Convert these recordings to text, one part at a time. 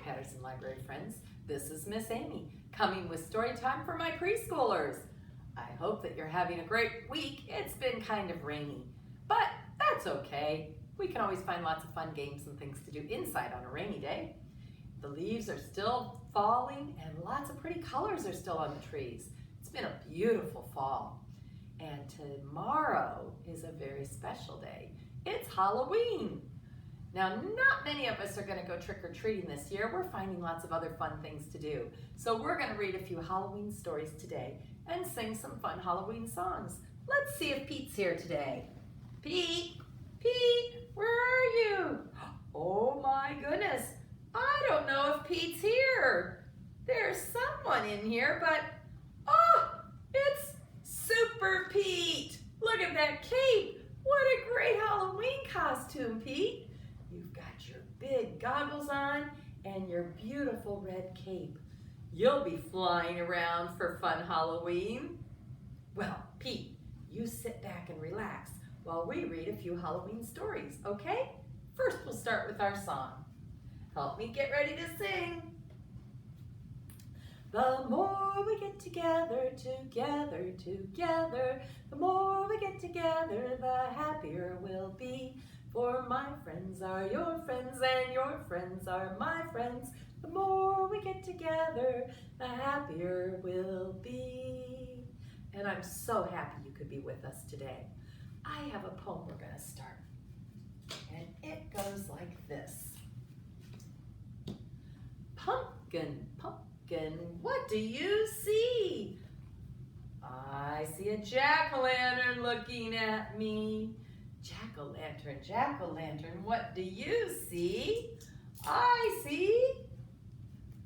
Patterson Library friends. This is Miss Amy, coming with story time for my preschoolers. I hope that you're having a great week. It's been kind of rainy, but that's okay. We can always find lots of fun games and things to do inside on a rainy day. The leaves are still falling and lots of pretty colors are still on the trees. It's been a beautiful fall. And tomorrow is a very special day. It's Halloween. Now, not many of us are going to go trick-or-treating this year. We're finding lots of other fun things to do. So we're going to read a few Halloween stories today and sing some fun Halloween songs. Let's see if Pete's here today. Pete, where are you? Oh my goodness, I don't know if Pete's here. There's someone in here, but oh, it's Super Pete. Look at that cape. What a great Halloween costume, Pete. You've got your big goggles on and your beautiful red cape. You'll be flying around for fun Halloween. Well, Pete, you sit back and relax while we read a few Halloween stories, okay? First, we'll start with our song. Help me get ready to sing. The more we get together, the more we get together, the happier we'll be. For my friends are your friends and your friends are my friends. The more we get together, the happier we'll be. And I'm so happy you could be with us today. I have a poem we're going to start. And it goes like this. Pumpkin, pumpkin, what do you see? I see a jack-o'-lantern looking at me. Jack-o'-lantern, jack-o'-lantern, what do you see? I see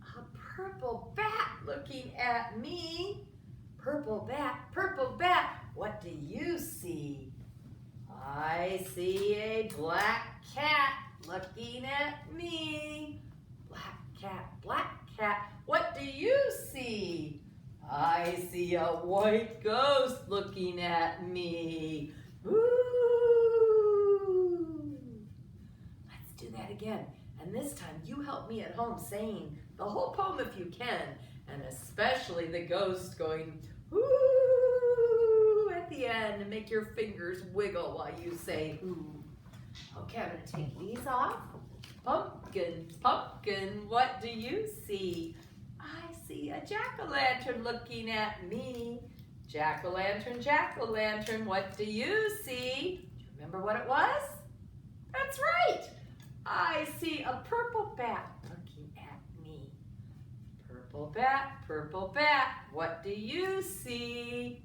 a purple bat looking at me. Purple bat, what do you see? I see a black cat looking at me. Black cat, what do you see? I see a white ghost looking at me. Ooh. Let's do that again. And this time you help me at home saying the whole poem if you can, and especially the ghost going ooh at the end, and make your fingers wiggle while you say ooh. Okay, I'm going to take these off. Pumpkin, pumpkin, what do you see? I see a jack-o'-lantern looking at me. Jack-o'-lantern, jack-o'-lantern, what do you see? Do you remember what it was? That's right. I see a purple bat looking at me. Purple bat, what do you see?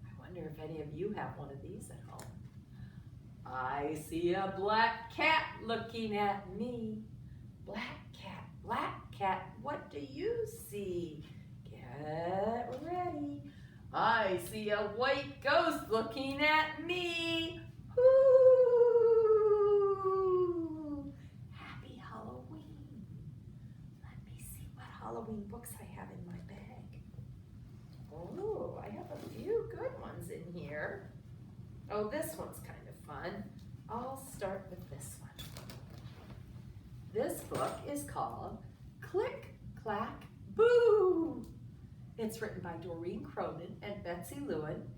I wonder if any of you have one of these at home. I see a black cat looking at me. Black cat, what do you see? Get ready. I see a white ghost looking at me. Ooh. Happy Halloween. Let me see what Halloween books I have in my bag. Oh, I have a few good ones in here. Oh, this one's kind of fun. I'll start with this one. This book is called Clack Boo. It's written by Doreen Cronin and Betsy Lewin,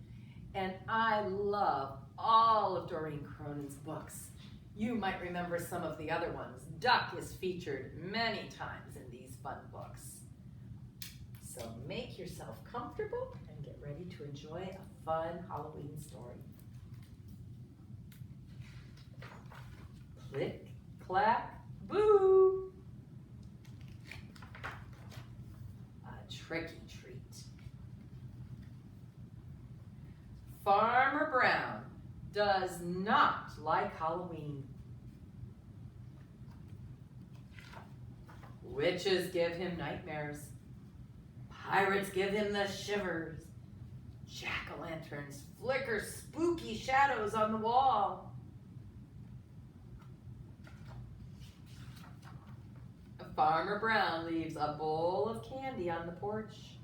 and I love all of Doreen Cronin's books. You might remember some of the other ones. Duck is featured many times in these fun books. So make yourself comfortable and get ready to enjoy a fun Halloween story. Click, clack, boo. A tricky treat. Farmer Brown does not like Halloween. Witches give him nightmares. Pirates give him the shivers. Jack-o'-lanterns flicker spooky shadows on the wall. Farmer Brown leaves a bowl of candy on the porch.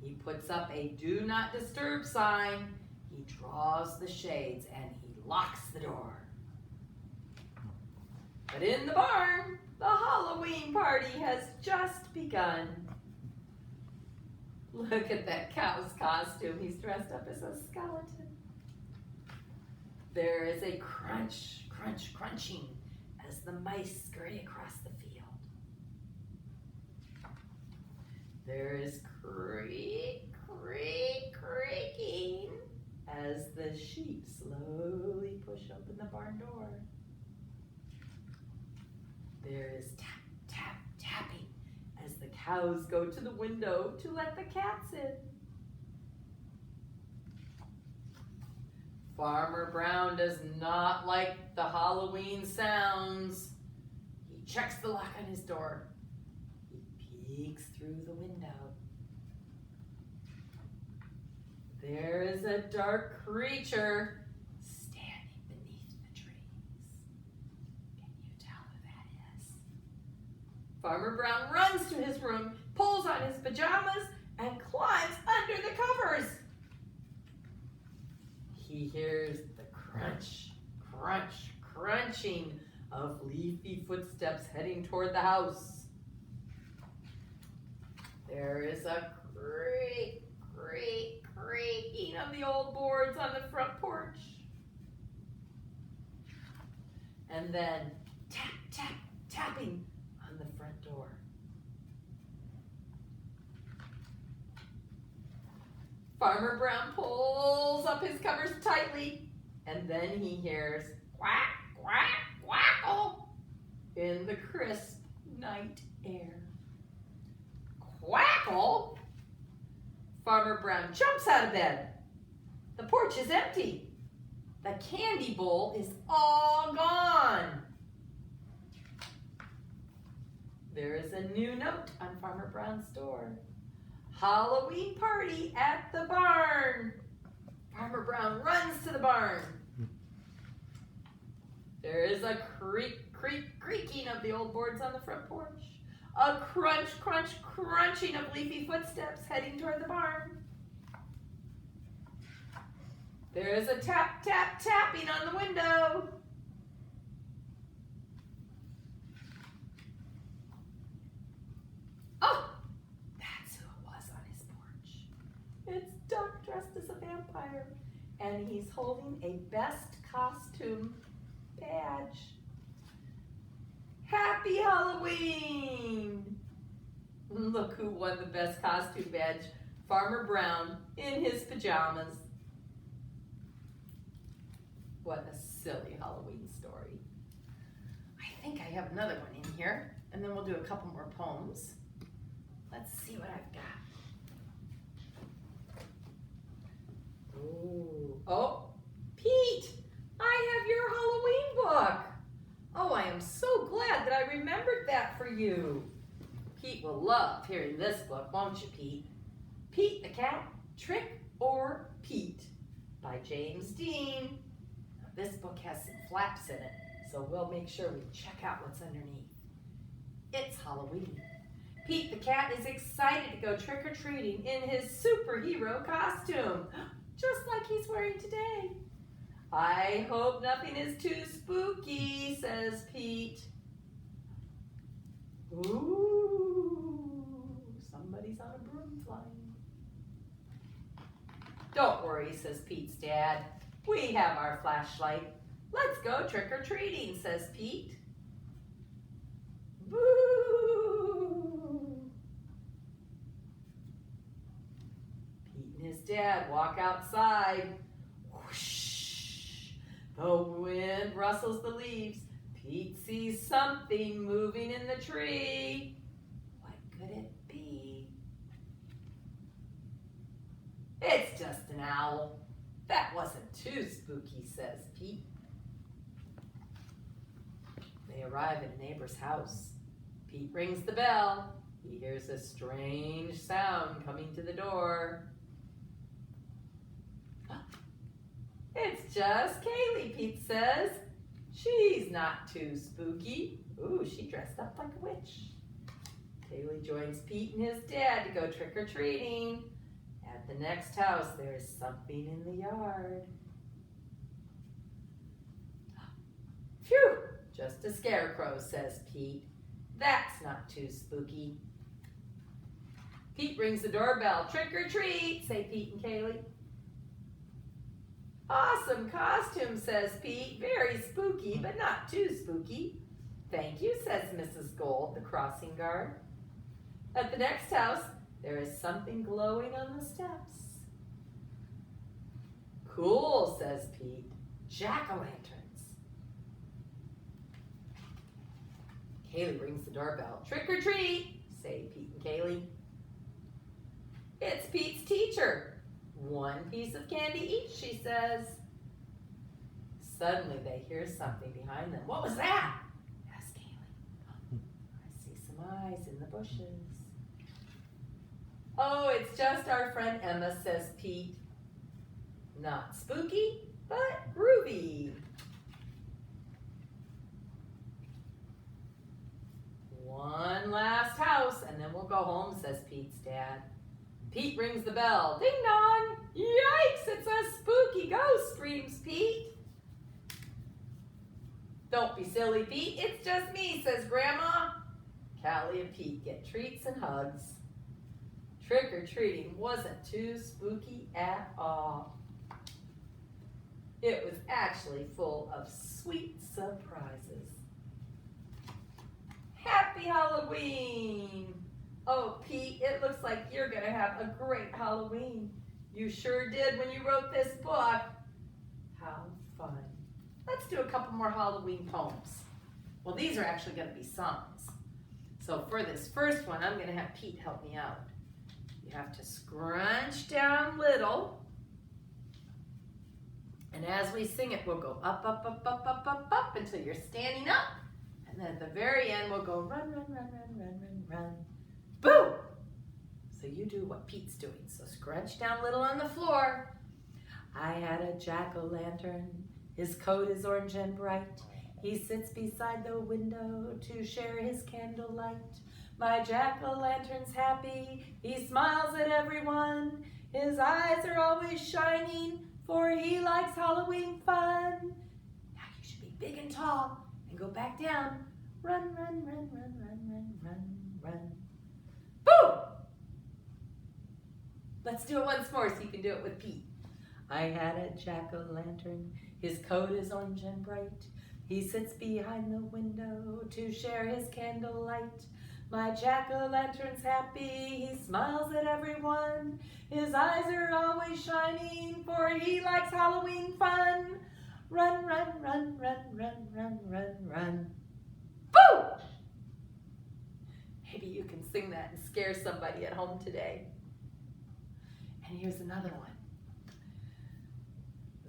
He puts up a do not disturb sign. He draws the shades and he locks the door. But in the barn, The Halloween party has just begun. Look at that cow's costume. He's dressed up as a skeleton. There is a crunch, crunch, crunching as the mice scurry across the field. There is creak, creak, creaking as the sheep slowly push open the barn door. There is tap, tap, tapping as the cows go to the window to let the cats in. Farmer Brown does not like the Halloween sounds. He checks the lock on his door. He peeks through the window. There is a dark creature standing beneath the trees. Can you tell who that is? Farmer Brown runs to his room, pulls on his pajamas, and climbs under the covers. He hears the crunch, crunch, crunching of leafy footsteps heading toward the house. There is a creak, creak, creaking of the old boards on the front porch. And then tap, tap, tapping on the front door. Farmer Brown pulls up his covers tightly, and then he hears quack, quack, quackle in the crisp night air. Quackle? Farmer Brown jumps out of bed. The porch is empty. The candy bowl is all gone. There is a new note on Farmer Brown's door. Halloween party at the barn. Farmer Brown runs to the barn. There is a creak, creak, creaking of the old boards on the front porch. A crunch, crunch, crunching of leafy footsteps heading toward the barn. There is a tap, tap, tapping on the window. Oh, that's who it was on his porch. It's Duck dressed as a vampire, and he's holding a best costume badge. Happy Halloween! Look who won the best costume badge. Farmer Brown in his pajamas. What a silly Halloween story. I think I have another one in here, and then we'll do a couple more poems. Let's see what I've got. Oh, Pete, I have your Halloween book. Oh, I am so glad that I remembered that for you. Pete will love hearing this book, won't you, Pete? Pete the Cat, Trick or Pete by James Dean. Now, this book has some flaps in it, so we'll make sure we check out what's underneath. It's Halloween. Pete the Cat is excited to go trick-or-treating in his superhero costume, just like he's wearing today. I hope nothing is too spooky, says Pete. Ooh, somebody's on a broom flying. Don't worry, says Pete's dad. We have our flashlight. Let's go trick-or-treating, says Pete. Boo! Pete and his dad walk outside. Whoosh! The wind rustles the leaves. Pete sees something moving in the tree. What could it be? It's just an owl. That wasn't too spooky, says Pete. They arrive at a neighbor's house. Pete rings the bell. He hears a strange sound coming to the door. It's just Kaylee, Pete says. She's not too spooky. Ooh, she dressed up like a witch. Kaylee joins Pete and his dad to go trick-or-treating. At the next house, there's something in the yard. Phew, just a scarecrow, says Pete. That's not too spooky. Pete rings the doorbell. Trick or treat, say Pete and Kaylee. Awesome costume, says Pete. Very spooky, but not too spooky. Thank you, says Mrs. Gold, the crossing guard. At the next house, there is something glowing on the steps. Cool, says Pete. Jack-o'-lanterns. Kaylee rings the doorbell. Trick or treat, say Pete and Kaylee. It's Pete's teacher. One piece of candy each, she says. Suddenly they hear something behind them. What was that? Asked Kaylee. I see some eyes in the bushes. Oh, it's just our friend Emma, says Pete. Not spooky, but groovy. One last house, and then we'll go home, says Pete's dad. Pete rings the bell. Ding dong! Yikes, it's a spooky ghost, screams Pete. Don't be silly, Pete. It's just me, says Grandma. Callie and Pete get treats and hugs. Trick-or-treating wasn't too spooky at all. It was actually full of sweet surprises. Happy Halloween! Oh, Pete, it looks like you're going to have a great Halloween. You sure did when you wrote this book. How fun. Let's do a couple more Halloween poems. Well, these are actually going to be songs. So for this first one, I'm going to have Pete help me out. You have to scrunch down little. And as we sing it, we'll go up, up, up, up, up, up, up until you're standing up. And then at the very end, we'll go run, run, run, run, run, run, run. Boom! So you do what Pete's doing. So scrunch down little on the floor. I had a jack-o'-lantern. His coat is orange and bright. He sits beside the window to share his candlelight. My jack-o'-lantern's happy. He smiles at everyone. His eyes are always shining, for he likes Halloween fun. Now you should be big and tall and go back down. Run, run, run, run, run, run, run, run. Boom! Let's do it once more so you can do it with Pete. I had a jack-o'-lantern. His coat is orange and bright. He sits behind the window to share his candlelight. My jack-o'-lantern's happy. He smiles at everyone. His eyes are always shining, for he likes Halloween fun. Run, run, run, run, run, run, run, run. Boom! Maybe you can sing that and scare somebody at home today. And here's another one.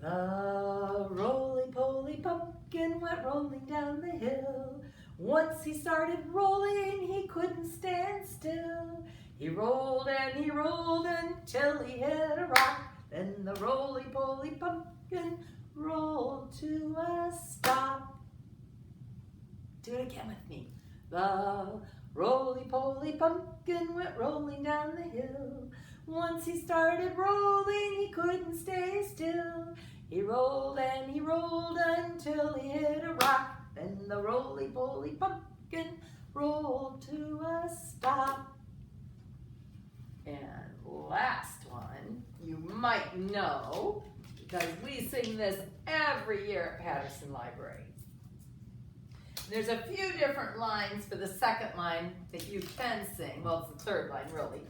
The roly-poly pumpkin went rolling down the hill. Once he started rolling, he couldn't stand still. He rolled and he rolled until he hit a rock. Then the roly-poly pumpkin rolled to a stop. Do it again with me. The roly-poly pumpkin went rolling down the hill. Once he started rolling, he couldn't stay still. He rolled and he rolled until he hit a rock. Then the roly-poly pumpkin rolled to a stop. And last one, you might know, because we sing this every year at Patterson Library. There's a few different lines for the second line that you can sing. Well, it's the third line, really.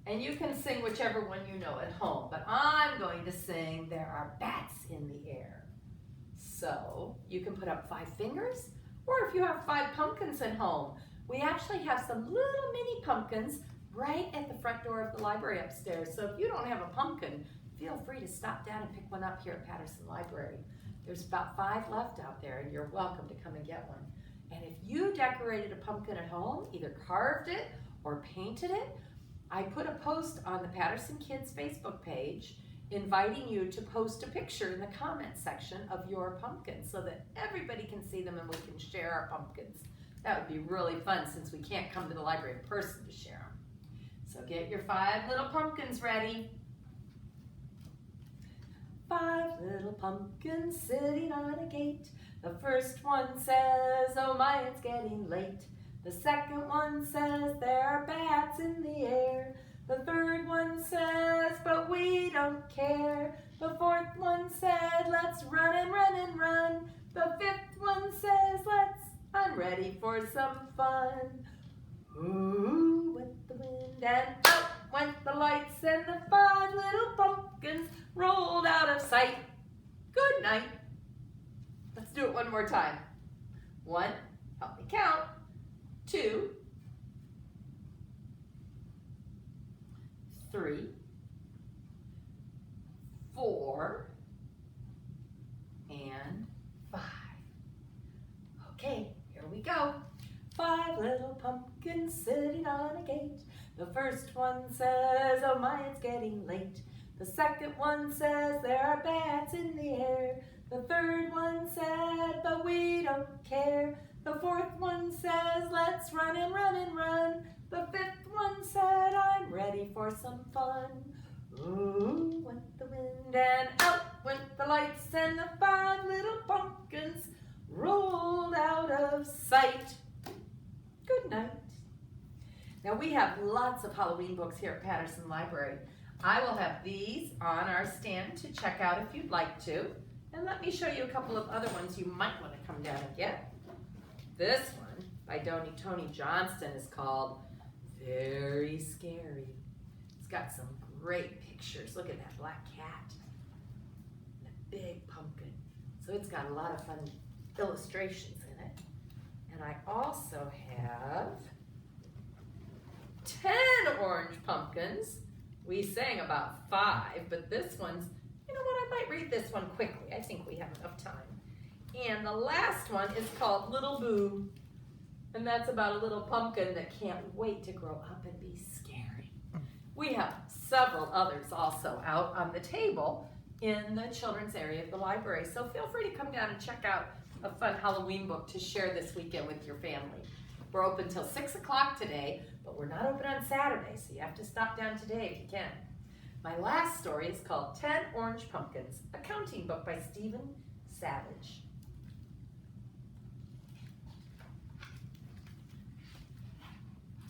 And you can sing whichever one you know at home. But I'm going to sing There Are Bats in the Air. So you can put up 5 fingers, or if you have 5 pumpkins at home, we actually have some little mini pumpkins right at the front door of the library upstairs. So if you don't have a pumpkin, feel free to stop down and pick one up here at Patterson Library. There's about 5 left out there, and you're welcome to come and get one. And if you decorated a pumpkin at home, either carved it or painted it, I put a post on the Patterson Kids Facebook page inviting you to post a picture in the comment section of your pumpkin so that everybody can see them and we can share our pumpkins. That would be really fun since we can't come to the library in person to share them. So get your 5 little pumpkins ready. 5 little pumpkins sitting on a gate. The first one says, oh my, it's getting late. The second one says there are bats in the air. The third one says, but we don't care. The fourth one said, let's run and run and run. The fifth one says, I'm ready for some fun. Ooh, went the wind and out went the lights, and the 5 little pumpkins rolled out of sight. Good night. Let's do it one more time. 1, help me count. 2, 3, 4, and 5. Okay, here we go. 5 little pumpkins sitting on a gate. The first one says, oh my, it's getting late. The second one says, there are bats in the air. The third one said, but we don't care. The fourth one says, let's run and run and run. The fifth one said, I'm ready for some fun. Ooh, went the wind and out went the lights, and the 5 little pumpkins rolled out of sight. Good night. Now we have lots of Halloween books here at Patterson Library. I will have these on our stand to check out if you'd like to. And let me show you a couple of other ones you might want to come down and get. This one by Tony Johnston is called Very Scary. It's got some great pictures. Look at that black cat and a big pumpkin. So it's got a lot of fun illustrations in it. And I also have 10 orange pumpkins. We sang about 5, but this one's, you know what, I might read this one quickly. I think we have enough time. And the last one is called Little Boo, and that's about a little pumpkin that can't wait to grow up and be scary. We have several others also out on the table in the children's area of the library, so feel free to come down and check out a fun Halloween book to share this weekend with your family. We're open till 6 o'clock today, but we're not open on Saturday, so you have to stop down today if you can. My last story is called 10 Orange Pumpkins, a counting book by Stephen Savage.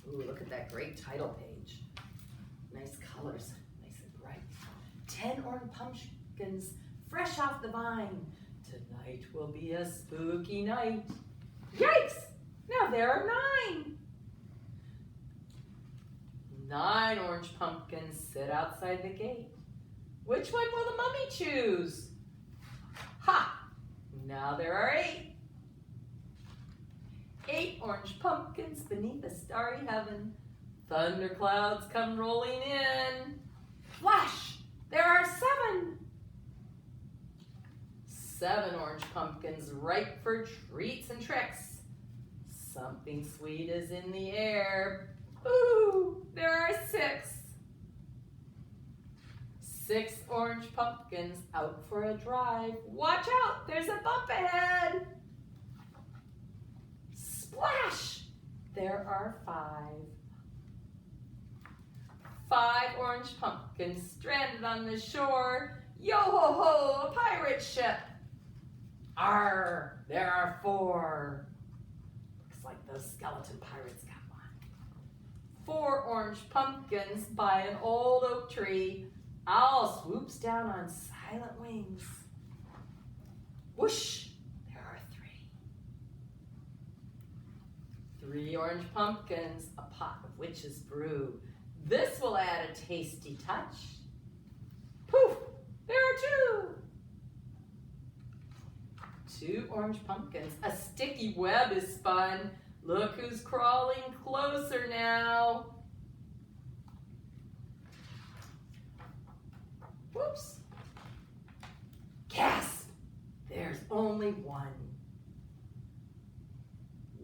Ooh, look at that great title page. Nice colors, nice and bright. 10 orange pumpkins fresh off the vine. Tonight will be a spooky night. Yikes! Now there are 9. 9 orange pumpkins sit outside the gate. Which one will the mummy choose? Ha! Now there are 8. 8 orange pumpkins beneath a starry heaven. Thunderclouds come rolling in. Flash! There are 7. 7 orange pumpkins ripe for treats and tricks. Something sweet is in the air. Ooh, there are 6. 6 orange pumpkins out for a drive. Watch out, there's a bump ahead. Splash! There are 5. 5 orange pumpkins stranded on the shore. Yo-ho-ho, a pirate ship. Arr, there are 4. Looks like those skeleton pirates got one. 4 orange pumpkins by an old oak tree. Owl swoops down on silent wings. Whoosh, there are 3. 3 orange pumpkins, a pot of witch's brew. This will add a tasty touch. Poof, there are 2. 2 orange pumpkins, a sticky web is spun. Look who's crawling closer now. Whoops. Gasp! There's only 1.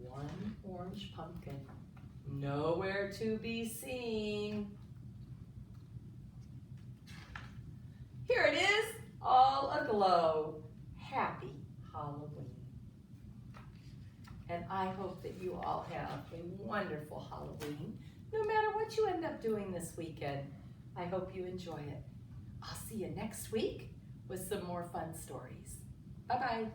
1 orange pumpkin, nowhere to be seen. Here it is, all aglow. Happy Halloween. And I hope that you all have a wonderful Halloween, no matter what you end up doing this weekend. I hope you enjoy it. I'll see you next week with some more fun stories. Bye-bye.